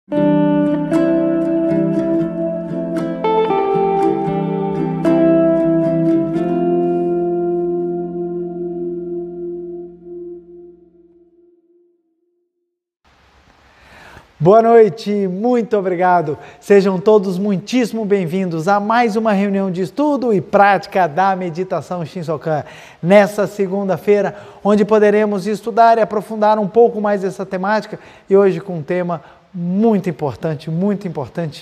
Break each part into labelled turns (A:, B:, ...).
A: Boa noite, muito obrigado. Sejam todos muitíssimo bem-vindos a mais uma reunião de estudo e prática da meditação Shinsokan. Nessa segunda-feira, onde poderemos estudar e aprofundar um pouco mais essa temática e hoje com um tema muito importante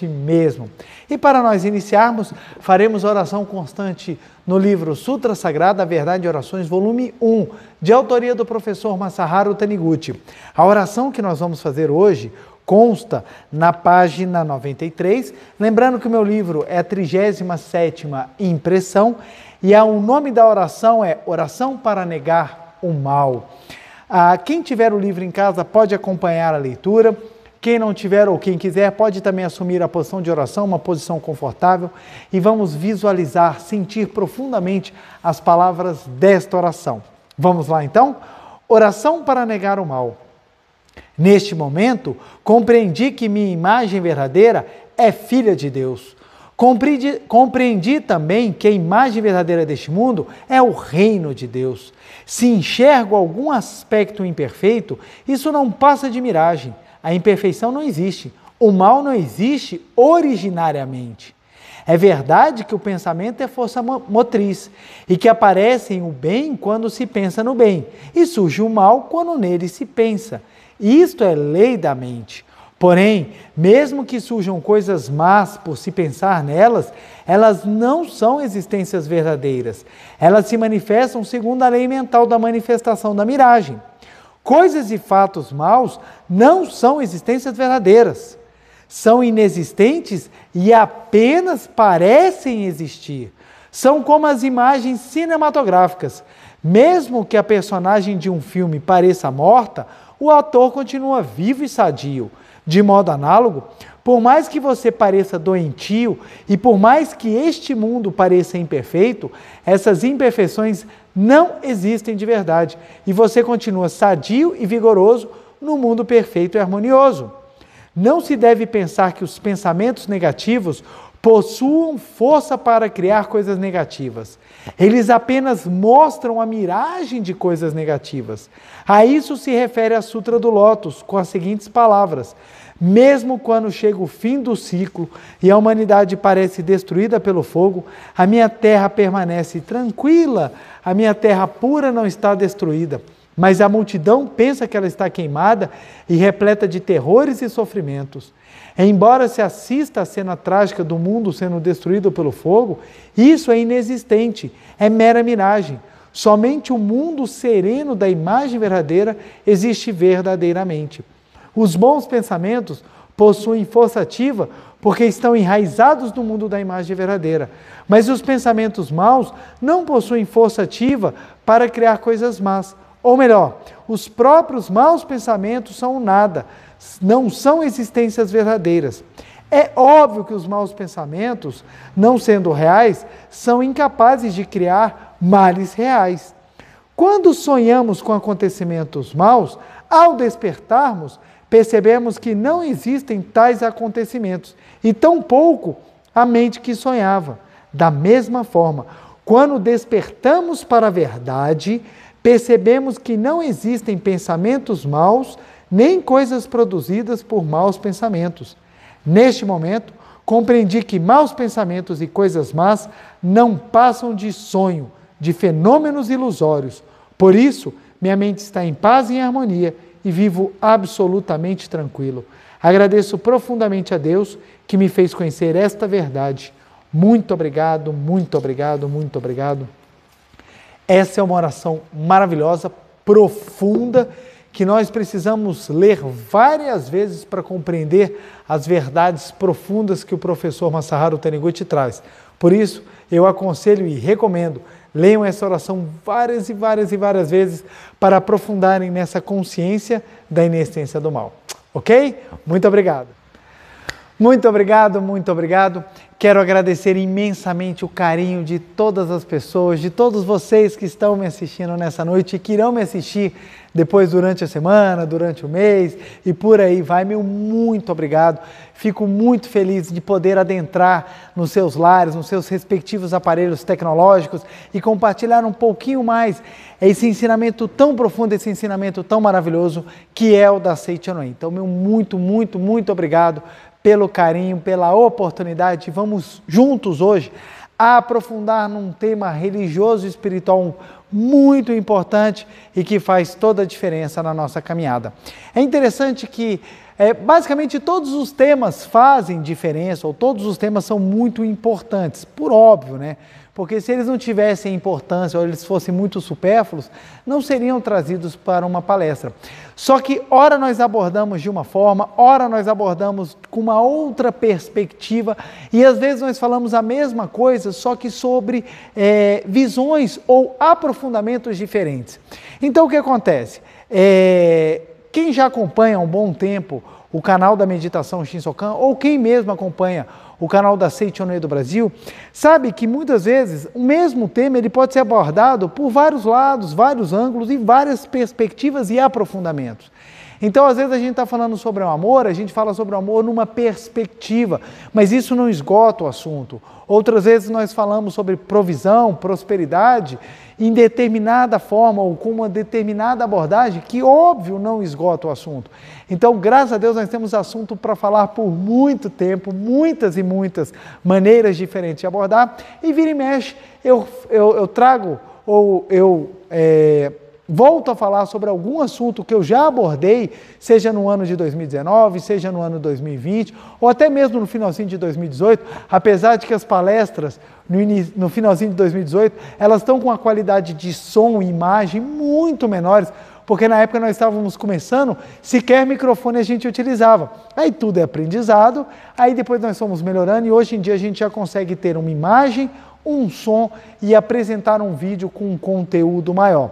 A: mesmo. E para nós iniciarmos, faremos oração constante no livro Sutra Sagrada, a Verdade e Orações, volume 1, de autoria do professor Masaharu Taniguchi. A oração que nós vamos fazer hoje consta na página 93, lembrando que o meu livro é a 37ª impressão e o nome da oração é Oração para Negar o Mal. Quem tiver o livro em casa pode acompanhar a leitura, quem não tiver ou quem quiser pode também assumir a posição de oração, uma posição confortável, e vamos visualizar, sentir profundamente as palavras desta oração. Vamos lá então? Oração para negar o mal. Neste momento, compreendi que minha imagem verdadeira é filha de Deus. Compreendi também que a imagem verdadeira deste mundo é o reino de Deus. Se enxergo algum aspecto imperfeito, isso não passa de miragem. A imperfeição não existe. O mal não existe originariamente. É verdade que o pensamento é força motriz e que aparece o bem quando se pensa no bem e surge o mal quando nele se pensa. Isto é lei da mente. Porém, mesmo que surjam coisas más por se pensar nelas, elas não são existências verdadeiras. Elas se manifestam segundo a lei mental da manifestação da miragem. Coisas e fatos maus não são existências verdadeiras. São inexistentes e apenas parecem existir. São como as imagens cinematográficas. Mesmo que a personagem de um filme pareça morta, o ator continua vivo e sadio. De modo análogo, por mais que você pareça doentio e por mais que este mundo pareça imperfeito, essas imperfeições não existem de verdade e você continua sadio e vigoroso no mundo perfeito e harmonioso. Não se deve pensar que os pensamentos negativos possuam força para criar coisas negativas. Eles apenas mostram a miragem de coisas negativas. A isso se refere a Sutra do Lótus, com as seguintes palavras: mesmo quando chega o fim do ciclo e a humanidade parece destruída pelo fogo, a minha terra permanece tranquila, a minha terra pura não está destruída. Mas a multidão pensa que ela está queimada e repleta de terrores e sofrimentos. Embora se assista à cena trágica do mundo sendo destruído pelo fogo, isso é inexistente, é mera miragem. Somente o mundo sereno da imagem verdadeira existe verdadeiramente. Os bons pensamentos possuem força ativa porque estão enraizados no mundo da imagem verdadeira. Mas os pensamentos maus não possuem força ativa para criar coisas más. Ou melhor, os próprios maus pensamentos são nada, não são existências verdadeiras. É óbvio que os maus pensamentos, não sendo reais, são incapazes de criar males reais. Quando sonhamos com acontecimentos maus, ao despertarmos, percebemos que não existem tais acontecimentos, e tampouco a mente que sonhava. Da mesma forma, quando despertamos para a verdade, percebemos que não existem pensamentos maus, nem coisas produzidas por maus pensamentos. Neste momento, compreendi que maus pensamentos e coisas más não passam de sonho, de fenômenos ilusórios. Por isso, minha mente está em paz e em harmonia e vivo absolutamente tranquilo. Agradeço profundamente a Deus que me fez conhecer esta verdade. Muito obrigado, muito obrigado, muito obrigado. Essa é uma oração maravilhosa, profunda, que nós precisamos ler várias vezes para compreender as verdades profundas que o professor Masaharu Taniguchi traz. Por isso, eu aconselho e recomendo, leiam essa oração várias vezes para aprofundarem nessa consciência da inexistência do mal. Ok? Muito obrigado. Muito obrigado, muito obrigado. Quero agradecer imensamente o carinho de todas as pessoas, de todos vocês que estão me assistindo nessa noite e que irão me assistir depois durante a semana, durante o mês e por aí vai. Meu muito obrigado. Fico muito feliz de poder adentrar nos seus lares, nos seus respectivos aparelhos tecnológicos e compartilhar um pouquinho mais esse ensinamento tão profundo, esse ensinamento tão maravilhoso que é o da Seichonoye. Então, meu muito obrigado pelo carinho, pela oportunidade. Vamos juntos hoje a aprofundar num tema religioso e espiritual muito importante e que faz toda a diferença na nossa caminhada. É interessante que basicamente todos os temas fazem diferença, ou todos os temas são muito importantes, por óbvio, né? Porque se eles não tivessem importância ou eles fossem muito supérfluos, não seriam trazidos para uma palestra. Só que ora nós abordamos de uma forma, ora nós abordamos com uma outra perspectiva e às vezes nós falamos a mesma coisa, só que sobre visões ou aprofundamentos diferentes. Então o que acontece? Quem já acompanha há um bom tempo o canal da Meditação Shinsokan, ou quem mesmo acompanha o canal da Seichonoye do Brasil, sabe que muitas vezes o mesmo tema ele pode ser abordado por vários lados, vários ângulos e várias perspectivas e aprofundamentos. Então, às vezes a gente está falando sobre o amor, a gente fala sobre o amor numa perspectiva, mas isso não esgota o assunto. Outras vezes nós falamos sobre provisão, prosperidade, em determinada forma ou com uma determinada abordagem que, óbvio, não esgota o assunto. Então, graças a Deus, nós temos assunto para falar por muito tempo, muitas e muitas maneiras diferentes de abordar, e vira e mexe, eu trago ou volto a falar sobre algum assunto que eu já abordei, seja no ano de 2019, seja no ano de 2020, ou até mesmo no finalzinho de 2018, apesar de que as palestras no finalzinho de 2018, elas estão com uma qualidade de som e imagem muito menores, porque na época nós estávamos começando, sequer microfone a gente utilizava. Aí tudo é aprendizado, aí depois nós fomos melhorando e hoje em dia a gente já consegue ter uma imagem, um som e apresentar um vídeo com um conteúdo maior.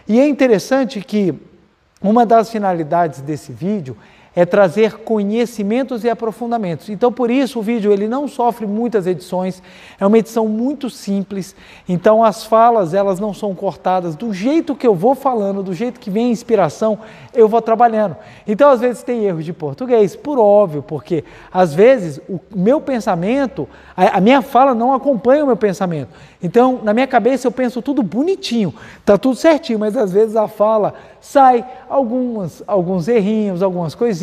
A: E é interessante que uma das finalidades desse vídeo é trazer conhecimentos e aprofundamentos. Então, por isso, o vídeo ele não sofre muitas edições, é uma edição muito simples, então as falas elas não são cortadas, do jeito que eu vou falando, do jeito que vem a inspiração, eu vou trabalhando. Então, às vezes tem erros de português, por óbvio, porque às vezes o meu pensamento, a minha fala não acompanha o meu pensamento. Então, na minha cabeça eu penso tudo bonitinho, está tudo certinho, mas às vezes a fala sai alguns errinhos, algumas coisinhas,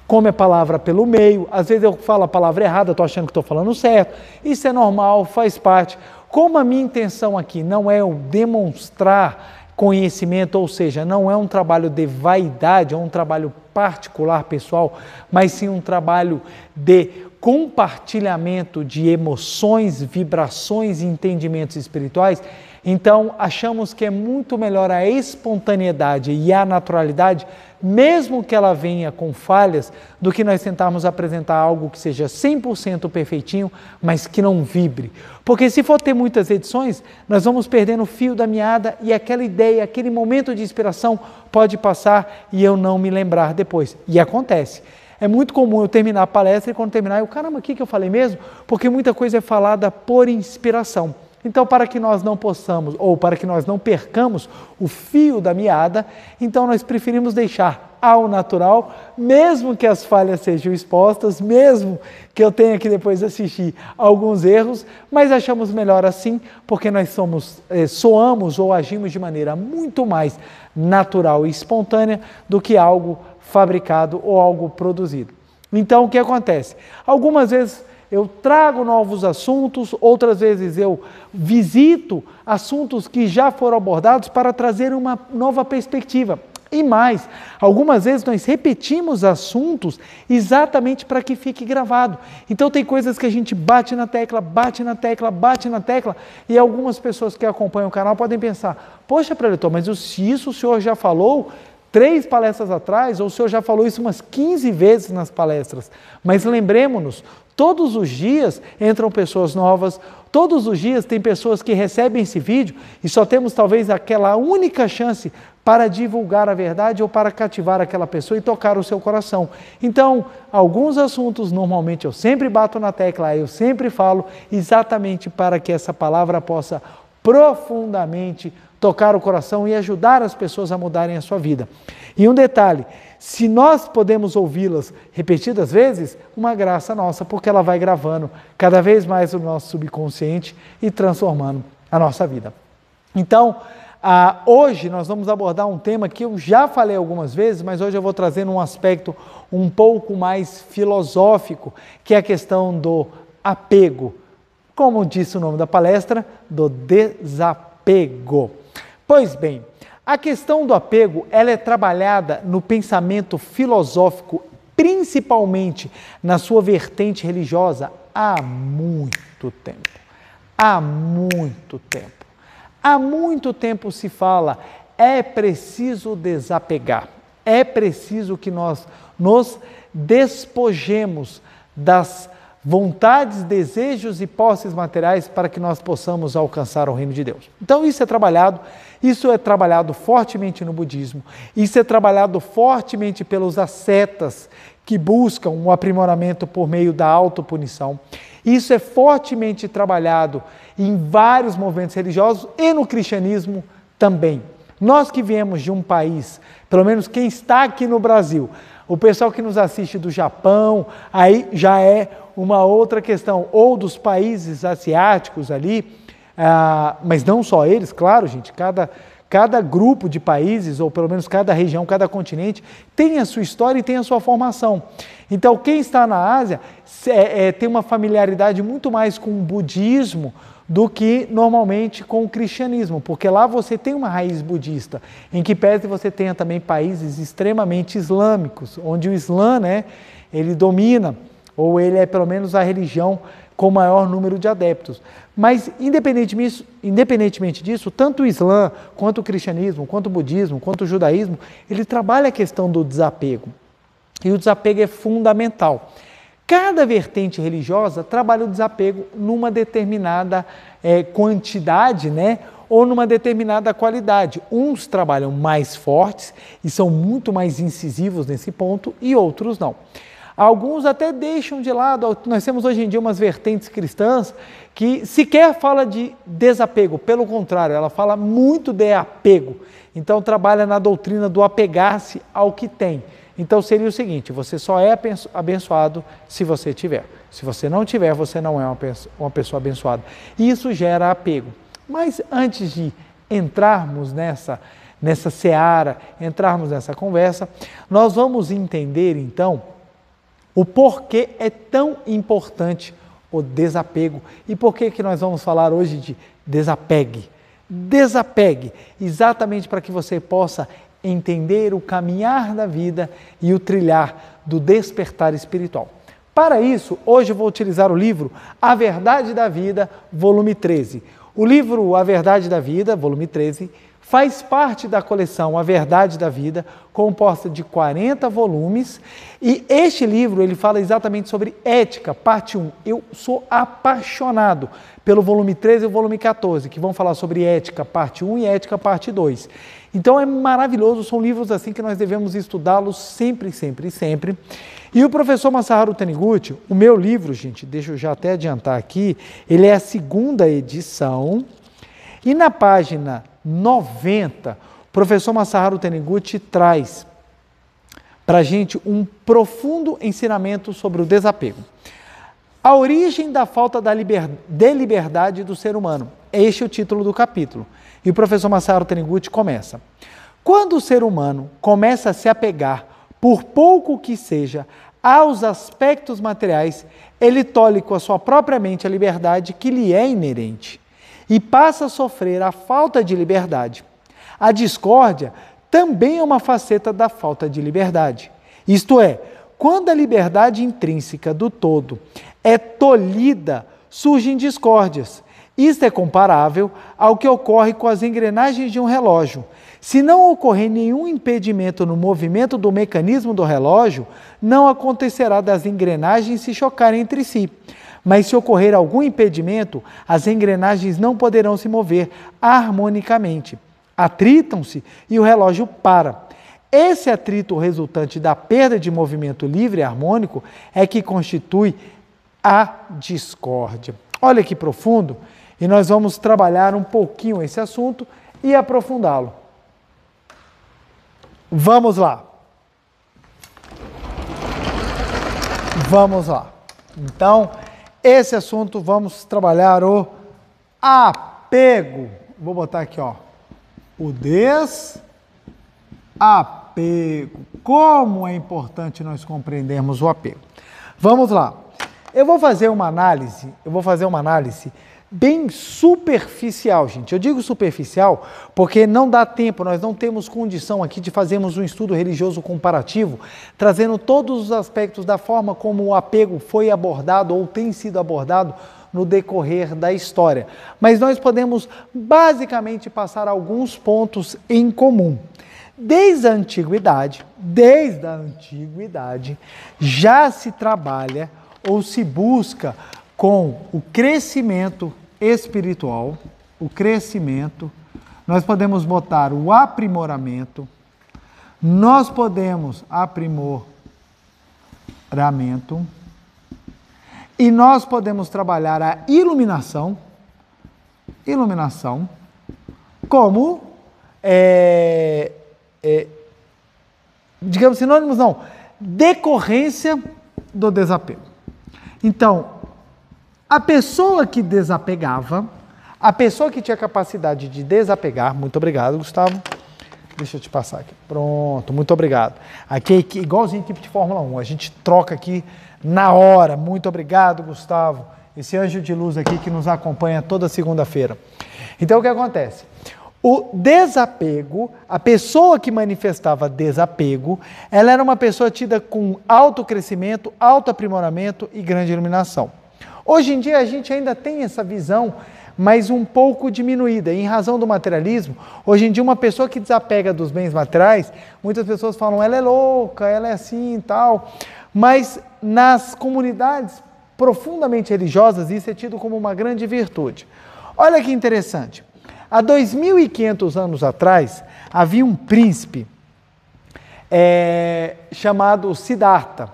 A: come a palavra pelo meio, às vezes eu falo a palavra errada, estou achando que estou falando certo, isso é normal, faz parte. Como a minha intenção aqui não é eu demonstrar conhecimento, ou seja, não é um trabalho de vaidade, é um trabalho particular, pessoal, mas sim um trabalho de compartilhamento de emoções, vibrações e entendimentos espirituais, então achamos que é muito melhor a espontaneidade e a naturalidade, mesmo que ela venha com falhas, do que nós tentarmos apresentar algo que seja 100% perfeitinho, mas que não vibre. Porque se for ter muitas edições, nós vamos perdendo o fio da meada e aquela ideia, aquele momento de inspiração pode passar e eu não me lembrar depois. E acontece. É muito comum eu terminar a palestra e quando terminar, caramba, o que eu falei mesmo? Porque muita coisa é falada por inspiração. Então, para que nós não possamos, ou para que nós não percamos o fio da meada, então nós preferimos deixar ao natural, mesmo que as falhas sejam expostas, mesmo que eu tenha que depois assistir alguns erros, mas achamos melhor assim, porque nós soamos ou agimos de maneira muito mais natural e espontânea do que algo fabricado ou algo produzido. Então, o que acontece? Algumas vezes eu trago novos assuntos, outras vezes eu visito assuntos que já foram abordados para trazer uma nova perspectiva. E mais, algumas vezes nós repetimos assuntos exatamente para que fique gravado. Então tem coisas que a gente bate na tecla, e algumas pessoas que acompanham o canal podem pensar, poxa, preletor, mas isso o senhor já falou 3 palestras atrás, ou o senhor já falou isso umas 15 vezes nas palestras. Mas lembremos-nos, todos os dias entram pessoas novas, todos os dias tem pessoas que recebem esse vídeo e só temos talvez aquela única chance para divulgar a verdade ou para cativar aquela pessoa e tocar o seu coração. Então, alguns assuntos, normalmente eu sempre bato na tecla, eu sempre falo, exatamente para que essa palavra possa profundamente tocar o coração e ajudar as pessoas a mudarem a sua vida. E um detalhe, se nós podemos ouvi-las repetidas vezes, uma graça nossa, porque ela vai gravando cada vez mais o nosso subconsciente e transformando a nossa vida. Então, hoje nós vamos abordar um tema que eu já falei algumas vezes, mas hoje eu vou trazer um aspecto um pouco mais filosófico, que é a questão do apego. Como disse o nome da palestra, do desapego. Pois bem, a questão do apego, ela é trabalhada no pensamento filosófico, principalmente na sua vertente religiosa, há muito tempo. Há muito tempo. Há muito tempo se fala, é preciso desapegar, é preciso que nós nos despojemos das vontades, desejos e posses materiais para que nós possamos alcançar o reino de Deus. Então isso é trabalhado fortemente no budismo, isso é trabalhado fortemente pelos ascetas que buscam um aprimoramento por meio da autopunição. Isso é fortemente trabalhado em vários movimentos religiosos e no cristianismo também. Nós que viemos de um país, pelo menos quem está aqui no Brasil, o pessoal que nos assiste do Japão, aí já é uma outra questão, ou dos países asiáticos ali, mas não só eles, claro, gente, cada grupo de países, ou pelo menos cada região, cada continente, tem a sua história e tem a sua formação. Então, quem está na Ásia tem uma familiaridade muito mais com o budismo do que normalmente com o cristianismo, porque lá você tem uma raiz budista, em que pese você tenha também países extremamente islâmicos, onde o Islã, ele domina, ou ele é pelo menos a religião com maior número de adeptos. Mas, independentemente disso, tanto o Islã, quanto o cristianismo, quanto o budismo, quanto o judaísmo, ele trabalha a questão do desapego. E o desapego é fundamental. Cada vertente religiosa trabalha o desapego numa determinada quantidade, ou numa determinada qualidade. Uns trabalham mais fortes e são muito mais incisivos nesse ponto e outros não. Alguns até deixam de lado, nós temos hoje em dia umas vertentes cristãs que sequer fala de desapego, pelo contrário, ela fala muito de apego. Então trabalha na doutrina do apegar-se ao que tem. Então seria o seguinte, você só é abençoado se você tiver. Se você não tiver, você não é uma pessoa abençoada. E isso gera apego. Mas antes de entrarmos nessa seara, entrarmos nessa conversa, nós vamos entender então o porquê é tão importante o desapego e por que nós vamos falar hoje de desapegue. Desapegue, exatamente para que você possa entender o caminhar da vida e o trilhar do despertar espiritual. Para isso, hoje eu vou utilizar o livro A Verdade da Vida, volume 13. O livro A Verdade da Vida, volume 13, faz parte da coleção A Verdade da Vida, composta de 40 volumes, e este livro ele fala exatamente sobre ética, parte 1. Eu sou apaixonado pelo volume 13 e o volume 14, que vão falar sobre ética, parte 1 e ética, parte 2. Então é maravilhoso, são livros assim que nós devemos estudá-los sempre, sempre, sempre. E o professor Masaharu Taniguchi, o meu livro, gente, deixa eu já até adiantar aqui, ele é a 2ª edição, e na página 90, o professor Masaharu Taniguchi traz para a gente um profundo ensinamento sobre o desapego. A origem da falta de liberdade do ser humano. Este é o título do capítulo. E o professor Masaharu Taniguchi começa. Quando o ser humano começa a se apegar, por pouco que seja, aos aspectos materiais, ele tolhe com a sua própria mente a liberdade que lhe é inerente e passa a sofrer a falta de liberdade. A discórdia também é uma faceta da falta de liberdade. Isto é, quando a liberdade intrínseca do todo é tolhida, surgem discórdias. Isto é comparável ao que ocorre com as engrenagens de um relógio. Se não ocorrer nenhum impedimento no movimento do mecanismo do relógio, não acontecerá das engrenagens se chocarem entre si. Mas se ocorrer algum impedimento, as engrenagens não poderão se mover harmonicamente. atritam-se e o relógio para. Esse atrito resultante da perda de movimento livre e harmônico é que constitui a discórdia. Olha que profundo, e nós vamos trabalhar um pouquinho esse assunto e aprofundá-lo. Vamos lá. Vamos lá. Então, esse assunto vamos trabalhar o apego. Vou botar aqui, ó. O desapego. Como é importante nós compreendermos o apego. Vamos lá. Eu vou fazer uma análise bem superficial, gente. Eu digo superficial porque não dá tempo, nós não temos condição aqui de fazermos um estudo religioso comparativo, trazendo todos os aspectos da forma como o apego foi abordado ou tem sido abordado no decorrer da história. Mas nós podemos basicamente passar alguns pontos em comum. Desde a antiguidade, já se trabalha ou se busca com o crescimento espiritual, nós podemos botar o aprimoramento, nós podemos aprimoramento, e nós podemos trabalhar a iluminação, como, digamos sinônimos, não, decorrência do desapego. Então, a pessoa que desapegava, a pessoa que tinha capacidade de desapegar, muito obrigado, Gustavo. Deixa eu te passar aqui. Pronto, muito obrigado. Aqui é igualzinho a equipe de Fórmula 1, a gente troca aqui na hora. Muito obrigado, Gustavo. Esse anjo de luz aqui que nos acompanha toda segunda-feira. Então, o que acontece? O desapego, a pessoa que manifestava desapego, ela era uma pessoa tida com alto crescimento, alto aprimoramento e grande iluminação. Hoje em dia a gente ainda tem essa visão, mas um pouco diminuída, em razão do materialismo. Hoje em dia uma pessoa que desapega dos bens materiais, muitas pessoas falam, ela é louca, ela é assim e tal, mas nas comunidades profundamente religiosas isso é tido como uma grande virtude. Olha que interessante, há 2.500 anos atrás havia um príncipe chamado Siddhartha.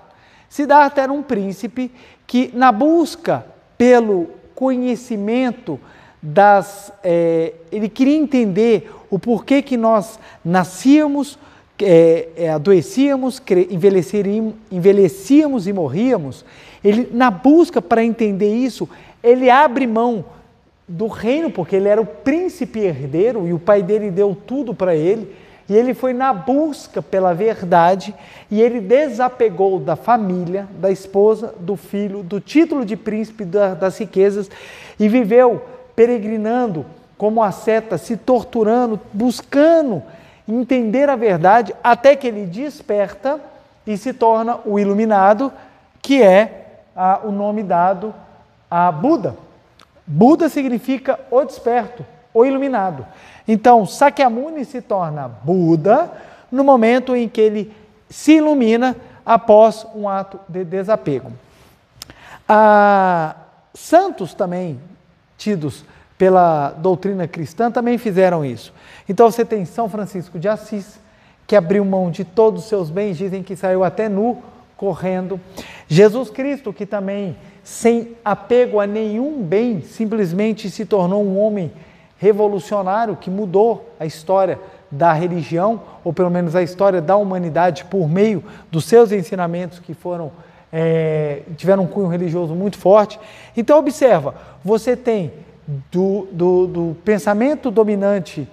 A: Siddhartha era um príncipe que, na busca pelo conhecimento ele queria entender o porquê que nós nascíamos, adoecíamos, envelhecíamos e morríamos. Ele, na busca para entender isso, ele abre mão do reino, porque ele era o príncipe herdeiro e o pai dele deu tudo para ele. E ele foi na busca pela verdade e ele desapegou da família, da esposa, do filho, do título de príncipe, das riquezas e viveu peregrinando como asceta, se torturando, buscando entender a verdade até que ele desperta e se torna o iluminado, que é o nome dado a Buda. Buda significa o desperto, o iluminado. Então, Sakyamuni se torna Buda no momento em que ele se ilumina após um ato de desapego. Santos também, tidos pela doutrina cristã, também fizeram isso. Então você tem São Francisco de Assis, que abriu mão de todos os seus bens, dizem que saiu até nu, correndo. Jesus Cristo, que também, sem apego a nenhum bem, simplesmente se tornou um homem revolucionário que mudou a história da religião, ou pelo menos a história da humanidade, por meio dos seus ensinamentos que tiveram um cunho religioso muito forte. Então observa, você tem do pensamento dominante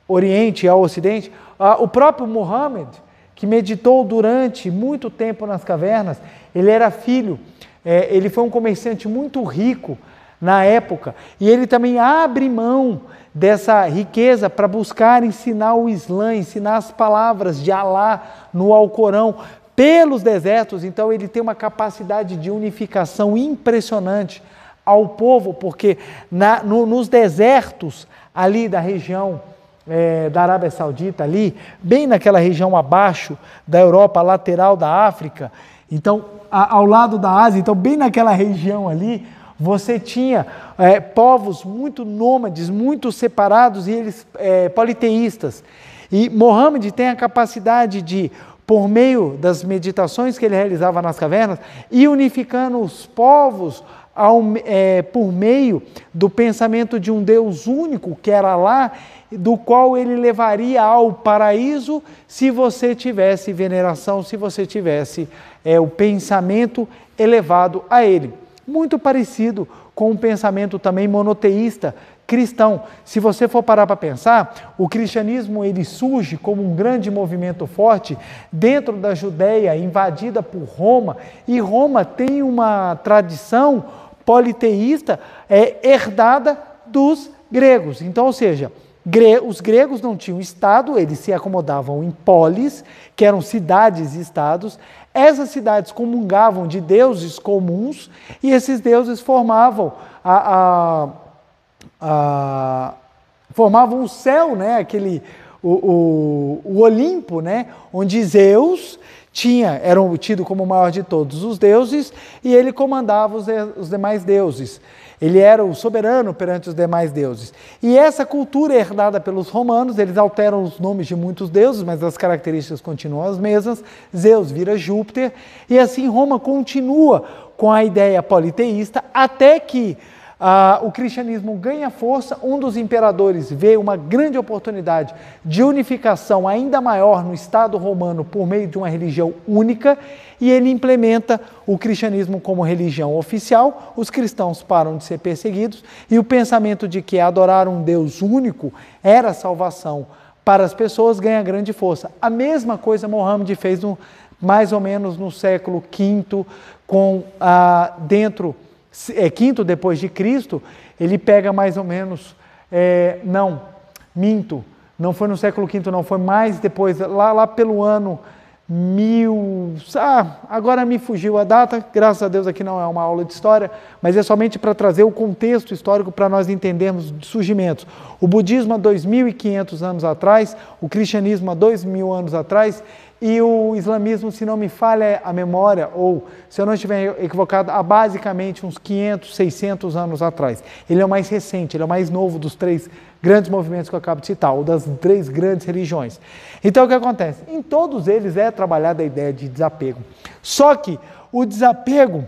A: Oriente ao Ocidente, o próprio Muhammad, que meditou durante muito tempo nas cavernas, ele era filho, ele foi um comerciante muito rico na época, e ele também abre mão dessa riqueza para buscar ensinar o Islã, ensinar as palavras de Alá no Alcorão pelos desertos. Então ele tem uma capacidade de unificação impressionante ao povo, porque nos desertos ali da região da Arábia Saudita, ali, bem naquela região abaixo da Europa, lateral da África, então ao lado da Ásia, então bem naquela região ali, você tinha povos muito nômades, muito separados e eles politeístas. E Mohammed tem a capacidade de, por meio das meditações que ele realizava nas cavernas, ir unificando os povos por meio do pensamento de um Deus único, que era Alá, do qual ele levaria ao paraíso se você tivesse veneração, se você tivesse o pensamento elevado a ele. Muito parecido com um pensamento também monoteísta cristão. Se você for parar para pensar, o cristianismo ele surge como um grande movimento forte dentro da Judéia, invadida por Roma, e Roma tem uma tradição politeísta herdada dos gregos. Então, ou seja, os gregos não tinham Estado, eles se acomodavam em polis, que eram cidades e estados. Essas cidades comungavam de deuses comuns e esses deuses formavam formavam o céu, né? O Olimpo, né? Onde Zeus era tido como o maior de todos os deuses e ele comandava os demais deuses. Ele era o soberano perante os demais deuses. E essa cultura herdada pelos romanos, eles alteram os nomes de muitos deuses, mas as características continuam as mesmas. Zeus vira Júpiter, e assim Roma continua com a ideia politeísta, até que o cristianismo ganha força. Um dos imperadores vê uma grande oportunidade de unificação ainda maior no Estado romano por meio de uma religião única, e ele implementa o cristianismo como religião oficial. Os cristãos param de ser perseguidos e o pensamento de que adorar um Deus único era salvação para as pessoas ganha grande força. A mesma coisa Mohammed fez mais ou menos no século V, quinto depois de Cristo. Ele pega mais ou menos, não foi no século V, não, foi mais depois, lá pelo ano 1000, agora me fugiu a data, graças a Deus aqui não é uma aula de história, mas é somente para trazer o contexto histórico para nós entendermos surgimentos. O budismo há 2.500 anos atrás, o cristianismo há 2.000 anos atrás, e o islamismo, se não me falha a memória, ou se eu não estiver equivocado, há basicamente uns 500, 600 anos atrás. Ele é o mais recente, ele é o mais novo dos 3 grandes movimentos que eu acabo de citar, ou das 3 grandes religiões. Então o que acontece? Em todos eles é trabalhada a ideia de desapego. Só que o desapego,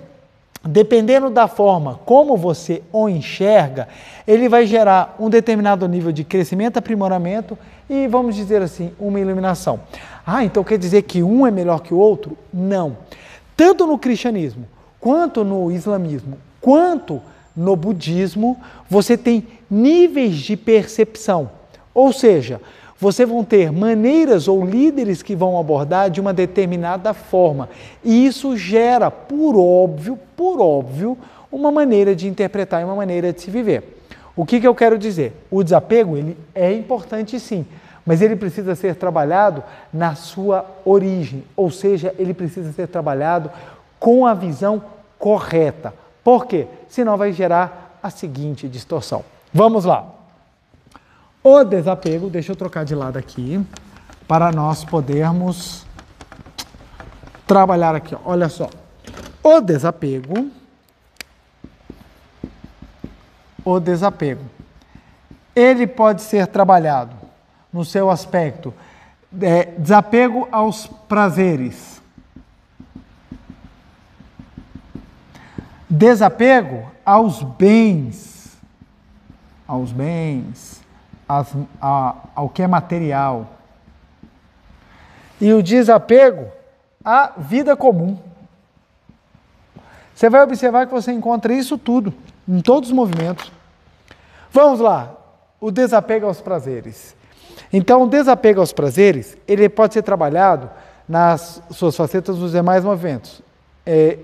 A: dependendo da forma como você o enxerga, ele vai gerar um determinado nível de crescimento, aprimoramento e, vamos dizer assim, uma iluminação. Então quer dizer que um é melhor que o outro? Não. Tanto no cristianismo, quanto no islamismo, quanto no budismo, você tem níveis de percepção. Ou seja, você vão ter maneiras ou líderes que vão abordar de uma determinada forma. E isso gera, por óbvio, uma maneira de interpretar e uma maneira de se viver. O que eu quero dizer? O desapego, ele é importante sim, mas ele precisa ser trabalhado na sua origem, ou seja, ele precisa ser trabalhado com a visão correta. Por quê? Senão vai gerar a seguinte distorção. Vamos lá. O desapego, deixa eu trocar de lado aqui, para nós podermos trabalhar aqui. Olha só. O desapego, ele pode ser trabalhado no seu aspecto desapego aos prazeres, desapego aos bens, ao que é material, e o desapego à vida comum. Você vai observar que você encontra isso tudo, em todos os movimentos. Vamos lá, o desapego aos prazeres. Então, o desapego aos prazeres, ele pode ser trabalhado nas suas facetas nos demais movimentos.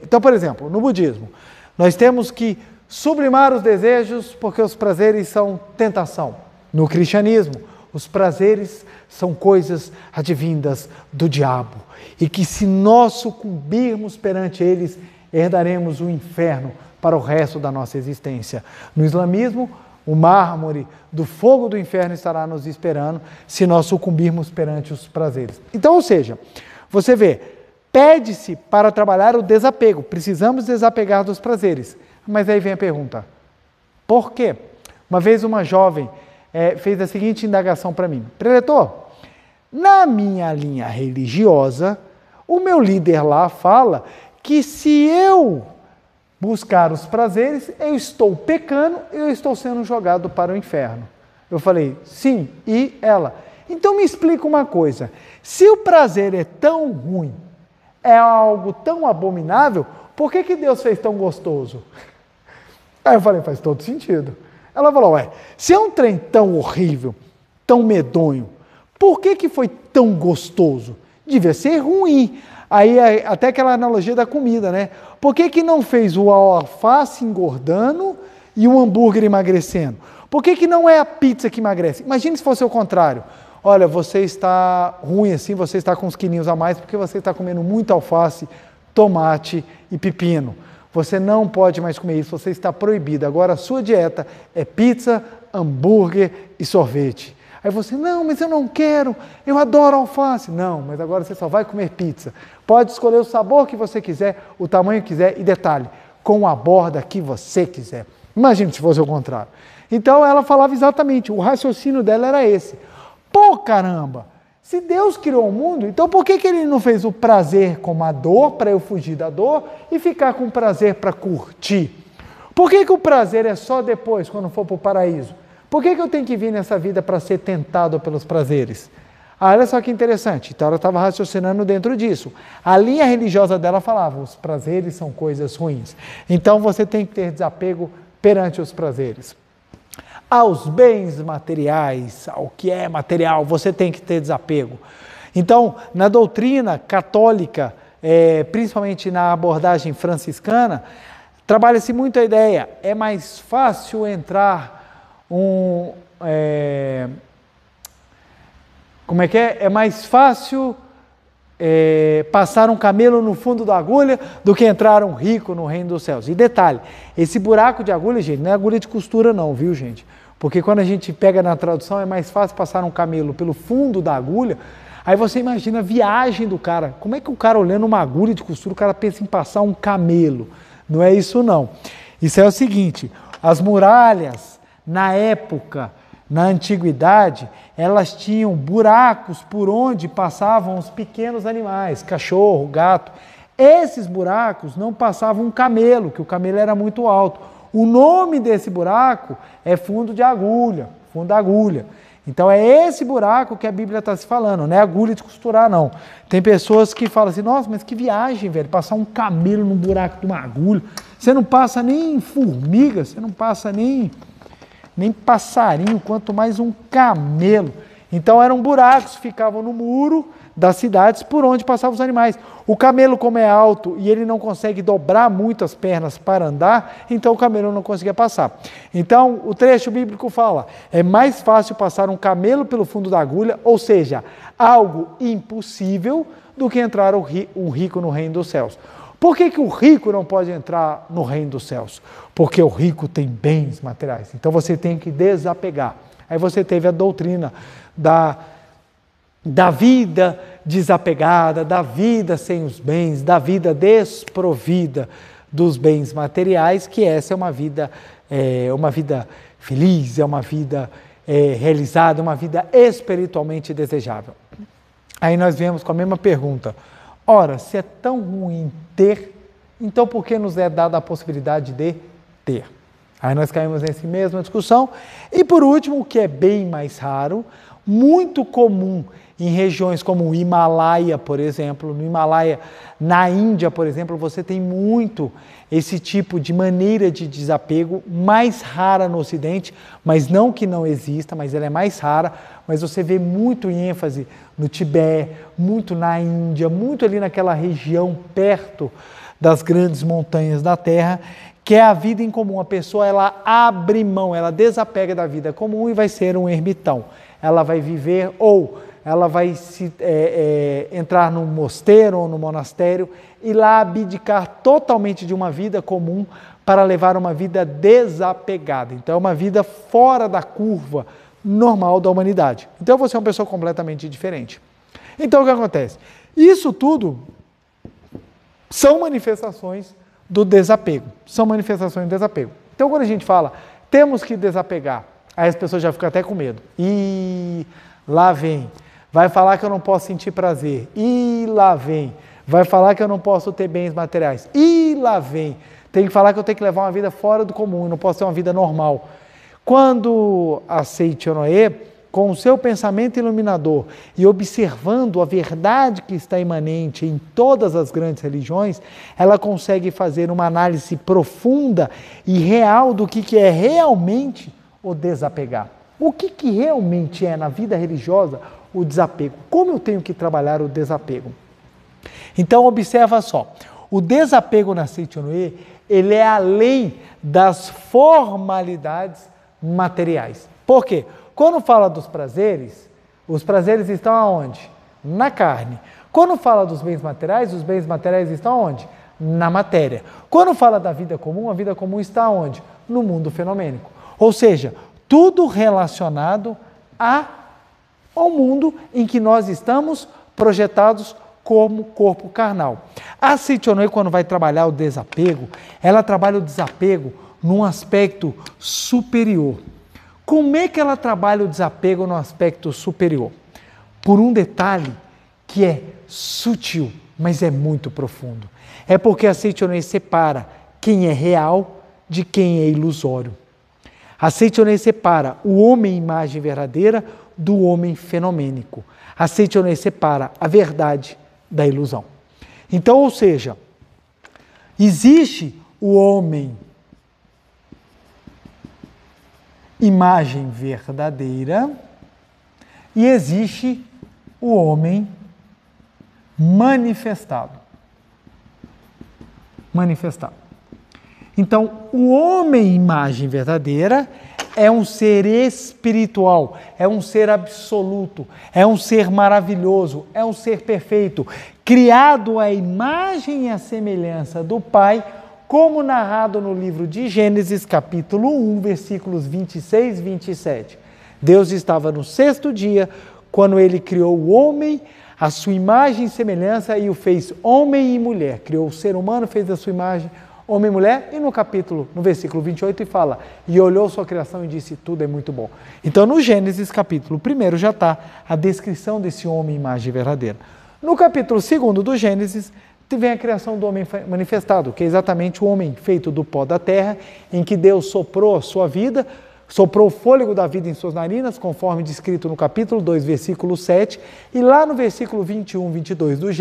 A: Então, por exemplo, no budismo, nós temos que sublimar os desejos porque os prazeres são tentação. No cristianismo, os prazeres são coisas advindas do diabo e que, se nós sucumbirmos perante eles, herdaremos o inferno para o resto da nossa existência. No islamismo, o mármore do fogo do inferno estará nos esperando se nós sucumbirmos perante os prazeres. Então, ou seja, você vê, pede-se para trabalhar o desapego, precisamos desapegar dos prazeres. Mas aí vem a pergunta, Por quê? Uma vez uma jovem fez a seguinte indagação para mim: preletor, na minha linha religiosa, o meu líder lá fala que se eu buscar os prazeres, eu estou pecando, eu estou sendo jogado para o inferno. Eu falei, sim, e ela? Então me explica uma coisa, se o prazer é tão ruim, é algo tão abominável, por que Deus fez tão gostoso? Aí eu falei, faz todo sentido. Ela falou, se é um trem tão horrível, tão medonho, por que foi tão gostoso? Devia ser ruim. Aí até aquela analogia da comida, né? Por que não fez o alface engordando e o hambúrguer emagrecendo? Por que não é a pizza que emagrece? Imagine se fosse o contrário. Olha, você está ruim assim, você está com uns quilinhos a mais porque você está comendo muita alface, tomate e pepino. Você não pode mais comer isso, você está proibido. Agora a sua dieta é pizza, hambúrguer e sorvete. Aí você, não, mas eu não quero, eu adoro alface. Não, mas agora você só vai comer pizza. Pode escolher o sabor que você quiser, o tamanho que quiser e detalhe, com a borda que você quiser. Imagine se fosse o contrário. Então ela falava exatamente, o raciocínio dela era esse. Pô, caramba, se Deus criou o mundo, então por que Ele não fez o prazer como a dor, para eu fugir da dor, e ficar com prazer para curtir? Por que o prazer é só depois, quando for para o paraíso? Por que eu tenho que vir nessa vida para ser tentado pelos prazeres? Olha só que interessante, então ela estava raciocinando dentro disso. A linha religiosa dela falava, os prazeres são coisas ruins. Então você tem que ter desapego perante os prazeres. Aos bens materiais, ao que é material, você tem que ter desapego. Então, na doutrina católica, principalmente na abordagem franciscana, trabalha-se muito a ideia, é mais fácil entrar É mais fácil passar um camelo no fundo da agulha do que entrar um rico no reino dos céus. E detalhe, esse buraco de agulha, gente, não é agulha de costura não, viu, gente? Porque quando a gente pega na tradução, é mais fácil passar um camelo pelo fundo da agulha. Aí você imagina a viagem do cara. Como é que o cara olhando uma agulha de costura, o cara pensa em passar um camelo? Não é isso não. Isso é o seguinte, as muralhas, na época, na antiguidade, elas tinham buracos por onde passavam os pequenos animais, cachorro, gato. Esses buracos não passavam um camelo, que o camelo era muito alto. O nome desse buraco é fundo de agulha, fundo da agulha. Então é esse buraco que a Bíblia está se falando, não é agulha de costurar não. Tem pessoas que falam assim, nossa, mas que viagem, velho, passar um camelo num buraco de uma agulha. Você não passa nem formiga, você não passa nem passarinho, quanto mais um camelo. Então eram buracos que ficavam no muro das cidades por onde passavam os animais. O camelo, como é alto e ele não consegue dobrar muito as pernas para andar, então o camelo não conseguia passar. Então o trecho bíblico fala, é mais fácil passar um camelo pelo fundo da agulha, ou seja, algo impossível, do que entrar um rico no reino dos céus. Por que o rico não pode entrar no reino dos céus? Porque o rico tem bens materiais. Então você tem que desapegar. Aí você teve a doutrina da vida desapegada, da vida sem os bens, da vida desprovida dos bens materiais, que essa é uma vida feliz, é uma vida realizada, uma vida espiritualmente desejável. Aí nós viemos com a mesma pergunta. Ora, se é tão ruim ter, então por que nos é dada a possibilidade de ter? Aí nós caímos nessa mesma discussão. E por último, o que é bem mais raro, muito comum em regiões como o Himalaia, por exemplo. No Himalaia, na Índia, por exemplo, você tem muito esse tipo de maneira de desapego, mais rara no Ocidente, mas não que não exista, mas ela é mais rara, mas você vê muito ênfase no Tibete, muito na Índia, muito ali naquela região perto das grandes montanhas da Terra, que é a vida em comum. A pessoa, ela abre mão, ela desapega da vida comum e vai ser um ermitão. Ela vai viver ou ela vai entrar num mosteiro ou no monastério e lá abdicar totalmente de uma vida comum para levar uma vida desapegada. Então é uma vida fora da curva normal da humanidade. Então você é uma pessoa completamente diferente. Então o que acontece? Isso tudo são manifestações do desapego. São manifestações do desapego. Então quando a gente fala temos que desapegar. Aí as pessoas já ficam até com medo. E lá vem. Vai falar que eu não posso sentir prazer. E lá vem. Vai falar que eu não posso ter bens materiais. E lá vem. Tem que falar que eu tenho que levar uma vida fora do comum, eu não posso ter uma vida normal. Quando a Seichonoye, com o seu pensamento iluminador e observando a verdade que está imanente em todas as grandes religiões, ela consegue fazer uma análise profunda e real do que é realmente o desapegar. O que realmente é na vida religiosa o desapego? Como eu tenho que trabalhar o desapego? Então observa só, o desapego na Seichonoye, ele é além das formalidades materiais. Por quê? Quando fala dos prazeres, os prazeres estão aonde? Na carne. Quando fala dos bens materiais, os bens materiais estão aonde? Na matéria. Quando fala da vida comum, a vida comum está aonde? No mundo fenomênico. Ou seja, tudo relacionado ao mundo em que nós estamos projetados como corpo carnal. A Seichonoye, quando vai trabalhar o desapego, ela trabalha o desapego num aspecto superior. Como é que ela trabalha o desapego no aspecto superior? Por um detalhe que é sutil, mas é muito profundo. É porque a Seichonoye separa quem é real de quem é ilusório. A Seichonoye separa o homem imagem verdadeira do homem fenomênico. A Seichonoye separa a verdade da ilusão. Então, ou seja, existe o homem imagem verdadeira e existe o homem manifestado. Então, o homem imagem verdadeira é um ser espiritual, é um ser absoluto, é um ser maravilhoso, é um ser perfeito, criado à imagem e à semelhança do Pai, como narrado no livro de Gênesis, capítulo 1, versículos 26 e 27. Deus estava no sexto dia, quando Ele criou o homem, a sua imagem e semelhança, e o fez homem e mulher. Criou o ser humano, fez a sua imagem, homem e mulher, e no versículo 28, ele fala, e olhou sua criação e disse, tudo é muito bom. Então, no Gênesis, capítulo 1, já está a descrição desse homem imagem verdadeira. No capítulo 2 do Gênesis, vem a criação do homem manifestado, que é exatamente o homem feito do pó da terra, em que Deus soprou a sua vida, soprou o fôlego da vida em suas narinas, conforme descrito no capítulo 2, versículo 7, e lá no versículo 21, 22 do Gênesis,